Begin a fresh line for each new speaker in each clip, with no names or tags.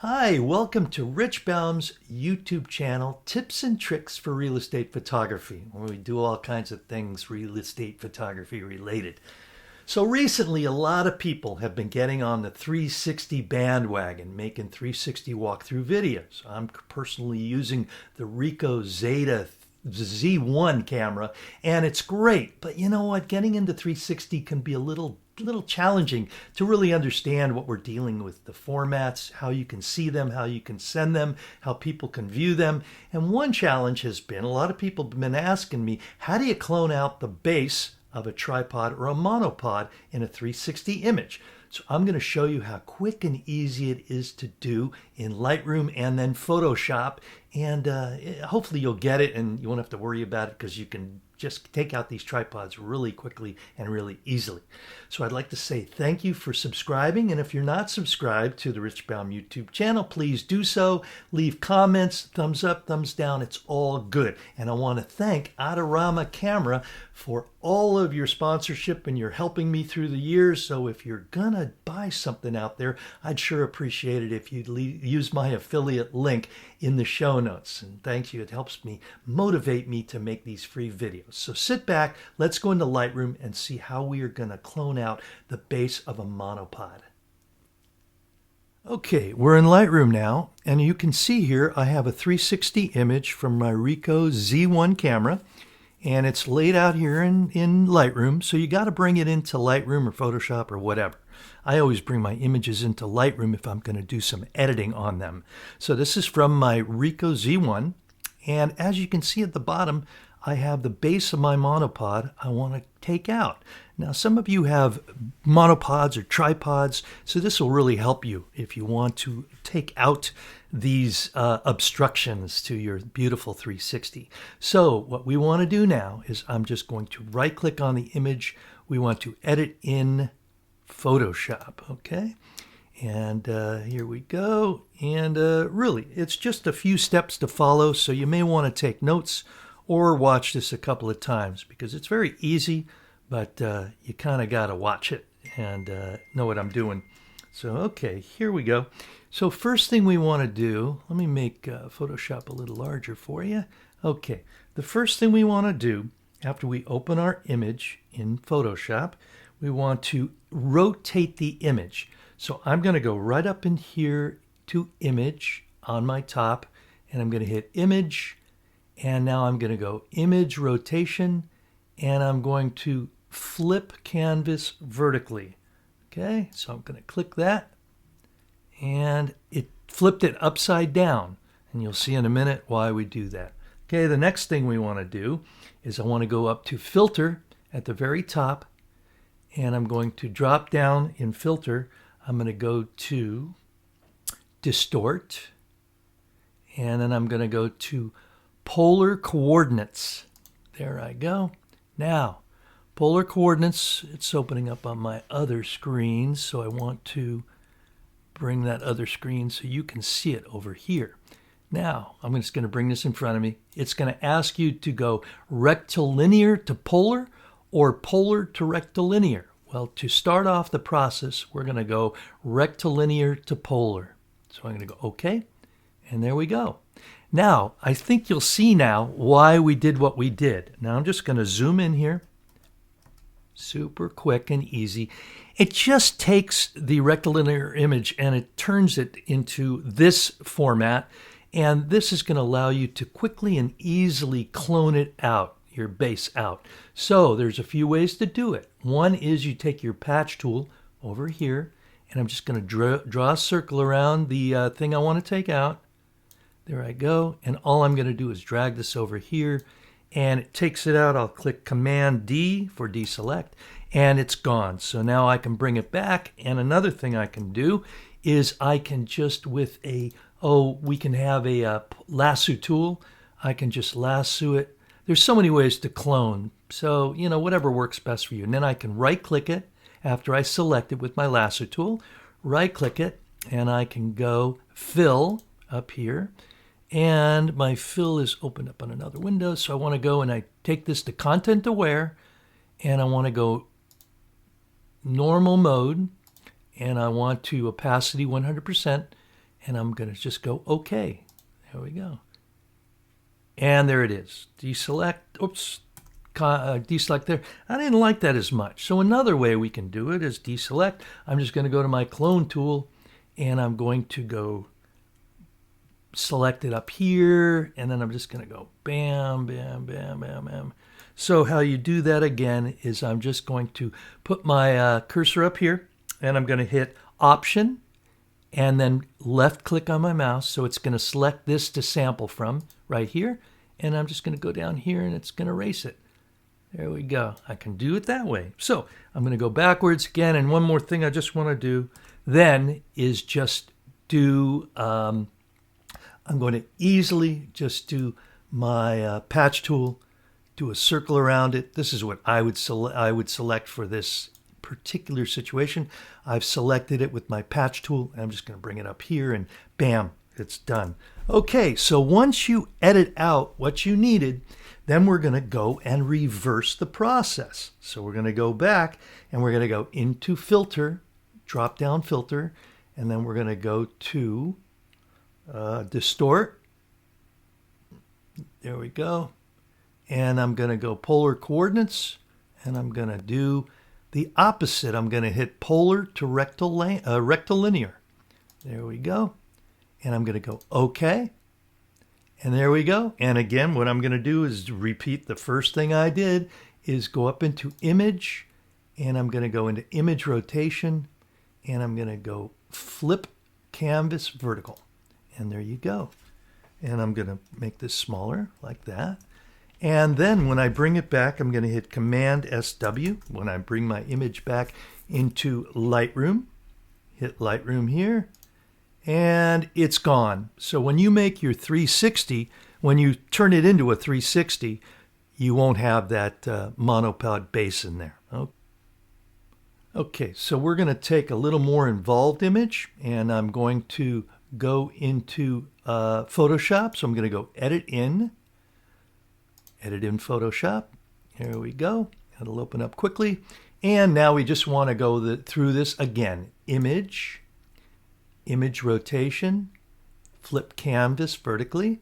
Hi, welcome to Rich Baum's YouTube channel, Tips and Tricks for Real Estate Photography, where we do all kinds of things real estate photography related. So recently, a lot of people have been getting on the 360 bandwagon, making 360 walkthrough videos. I'm personally using the Ricoh Zeta Z1 camera, and it's great. But you know what? Getting into 360 can be a little challenging to really understand what we're dealing with, the formats, how you can see them, how you can send them, how people can view them. And one challenge has been, a lot of people have been asking me, how do you clone out the base of a tripod or a monopod in a 360 image? So I'm going to show you how quick and easy it is to do in Lightroom and then Photoshop. And hopefully you'll get it and you won't have to worry about it because you can just take out these tripods really quickly and really easily. So I'd like to say thank you for subscribing. And if you're not subscribed to the Rich Baum YouTube channel, please do so. Leave comments, thumbs up, thumbs down. It's all good. And I want to thank Adorama Camera for all of your sponsorship, and you're helping me through the years. So if you're gonna buy something out there, I'd sure appreciate it if you'd use my affiliate link in the show notes. And thank you. It helps me motivate me to make these free videos. So sit back, let's go into Lightroom and see how we are gonna clone out the base of a monopod. Okay, we're in Lightroom now, and you can see here I have a 360 image from my Ricoh Z1 camera. And it's laid out here in Lightroom, so you got to bring it into Lightroom or Photoshop or whatever. I always bring my images into Lightroom if I'm going to do some editing on them. So this is from my Ricoh Z1, and as you can see at the bottom, I have the base of my monopod I want to take out. Now, some of you have monopods or tripods, so this will really help you if you want to take out these obstructions to your beautiful 360. So what we want to do now is I'm just going to right-click on the image. We want to edit in Photoshop, okay? And here we go. And really, it's just a few steps to follow, so you may want to take notes or watch this a couple of times because it's very easy, but you kind of got to watch it and know what I'm doing. So, okay, here we go. So first thing we want to do, let me make Photoshop a little larger for you. Okay, the first thing we want to do after we open our image in Photoshop, we want to rotate the image. So I'm going to go right up in here to Image on my top, and I'm going to hit Image, and now I'm going to go Image Rotation, and I'm going to flip canvas vertically. Okay, so I'm going to click that, and it flipped it upside down, and you'll see in a minute why we do that. Okay, the next thing we want to do is I want to go up to Filter at the very top, and I'm going to drop down in Filter. I'm going to go to Distort, and then I'm going to go to Polar Coordinates. There I go. Now, Polar Coordinates, it's opening up on my other screen, so I want to bring that other screen so you can see it over here. Now, I'm just going to bring this in front of me. It's going to ask you to go rectilinear to polar or polar to rectilinear. Well, to start off the process, we're going to go rectilinear to polar. So I'm going to go OK, and there we go. Now, I think you'll see now why we did what we did. Now, I'm just going to zoom in here. Super quick and easy. It just takes the rectilinear image and it turns it into this format, and this is going to allow you to quickly and easily clone it out, your base out. So there's a few ways to do it. One is you take your patch tool over here, and I'm just going to draw a circle around the thing I want to take out. There I go, and all I'm going to do is drag this over here, and it takes it out. I'll click Command D for deselect, and it's gone. So now I can bring it back, and another thing I can do is I can just with we can have a lasso tool. I can just lasso it. There's so many ways to clone, so you know, whatever works best for you. And then I can right-click it after I select it with my lasso tool, right-click it, and I can go Fill up here. And my fill is opened up on another window. So I want to go and I take this to Content Aware, and I want to go Normal Mode, and I want to Opacity 100%, and I'm going to just go OK. There we go. And there it is. Deselect. Oops. Deselect there. I didn't like that as much. So another way we can do it is deselect. I'm just going to go to my clone tool, and I'm going to go select it up here, and then I'm just going to go bam, bam, bam, bam, bam. So how you do that again is I'm just going to put my cursor up here, and I'm going to hit Option, and then left click on my mouse. So it's going to select this to sample from right here, and I'm just going to go down here, and it's going to erase it. There we go. I can do it that way. So I'm going to go backwards again, and one more thing I just want to do then is just do, I'm going to easily just do my patch tool, do a circle around it. This is what I would select for this particular situation. I've selected it with my patch tool, and I'm just going to bring it up here, and bam, it's done. Okay, so once you edit out what you needed, then we're going to go and reverse the process. So we're going to go back, and we're going to go into Filter, drop down Filter, and then we're going to go to Distort. There we go. And I'm going to go Polar Coordinates, and I'm going to do the opposite. I'm going to hit Polar to Rectilinear. There we go. And I'm going to go OK. And there we go. And again, what I'm going to do is repeat the first thing I did is go up into Image, and I'm going to go into Image Rotation, and I'm going to go Flip Canvas Vertical. And there you go. And I'm going to make this smaller like that. And then when I bring it back, I'm going to hit Command SW. When I bring my image back into Lightroom, hit Lightroom here, and it's gone. So when you make your 360, when you turn it into a 360, you won't have that monopod base in there. Okay, so we're going to take a little more involved image, and I'm going to go into Photoshop. So I'm going to go Edit in Photoshop. Here we go. It'll open up quickly. And now we just want to go through this again. Image Rotation, Flip Canvas Vertically.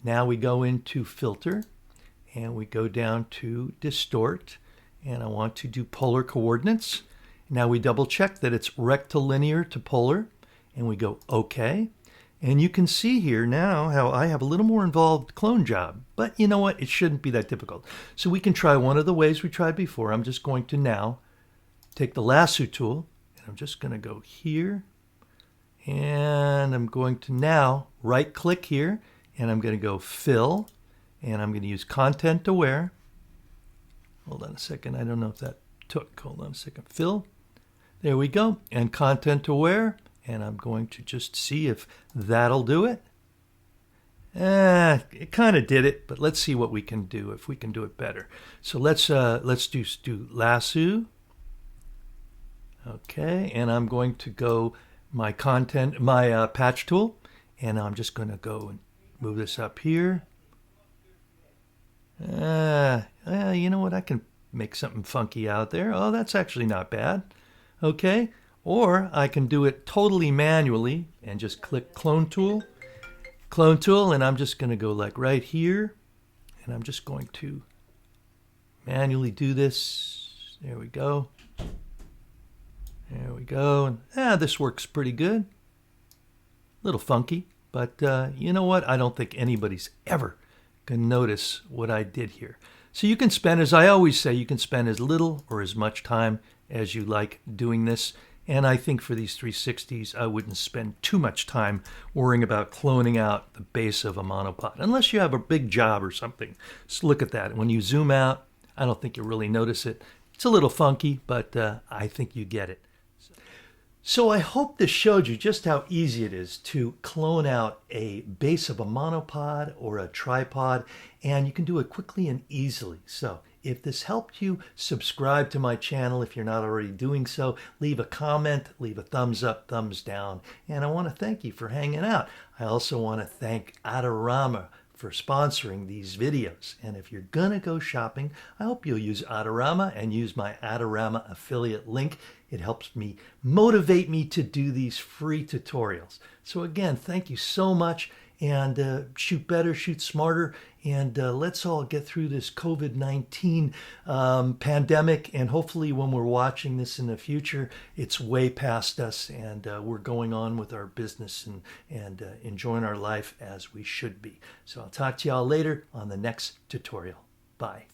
Now we go into Filter, and we go down to Distort, and I want to do Polar Coordinates. Now we double check that it's rectilinear to polar, and we go OK. And you can see here now how I have a little more involved clone job, but you know what? It shouldn't be that difficult. So we can try one of the ways we tried before. I'm just going to now take the lasso tool, and I'm just going to go here, and I'm going to now right click here, and I'm going to go Fill, and I'm going to use Content Aware. Hold on a second. I don't know if that took. Hold on a second. Fill. There we go. And Content Aware. And I'm going to just see if that'll do it. It kind of did it, but let's see what we can do, if we can do it better. So let's do lasso. Okay, and I'm going to go my patch tool, and I'm just going to go and move this up here. You know what? I can make something funky out there. Oh, that's actually not bad. Okay. Or I can do it totally manually and just click Clone Tool, and I'm just going to go like right here, and I'm just going to manually do this. There we go. There we go. And this works pretty good. A little funky, but you know what? I don't think anybody's ever going to notice what I did here. So you can spend, as I always say, you can spend as little or as much time as you like doing this. And I think for these 360s, I wouldn't spend too much time worrying about cloning out the base of a monopod, unless you have a big job or something. So look at that. When you zoom out, I don't think you really notice it. It's a little funky, but I think you get it. So I hope this showed you just how easy it is to clone out a base of a monopod or a tripod, and you can do it quickly and easily. So if this helped you, subscribe to my channel if you're not already doing so. Leave a comment, leave a thumbs up, thumbs down, and I want to thank you for hanging out. I also want to thank Adorama for sponsoring these videos. And if you're going to go shopping, I hope you'll use Adorama and use my Adorama affiliate link. It helps me motivate me to do these free tutorials. So again, thank you so much, and shoot better, shoot smarter, and let's all get through this COVID-19 pandemic, and hopefully when we're watching this in the future, it's way past us, and we're going on with our business and enjoying our life as we should be. So I'll talk to y'all later on the next tutorial. Bye.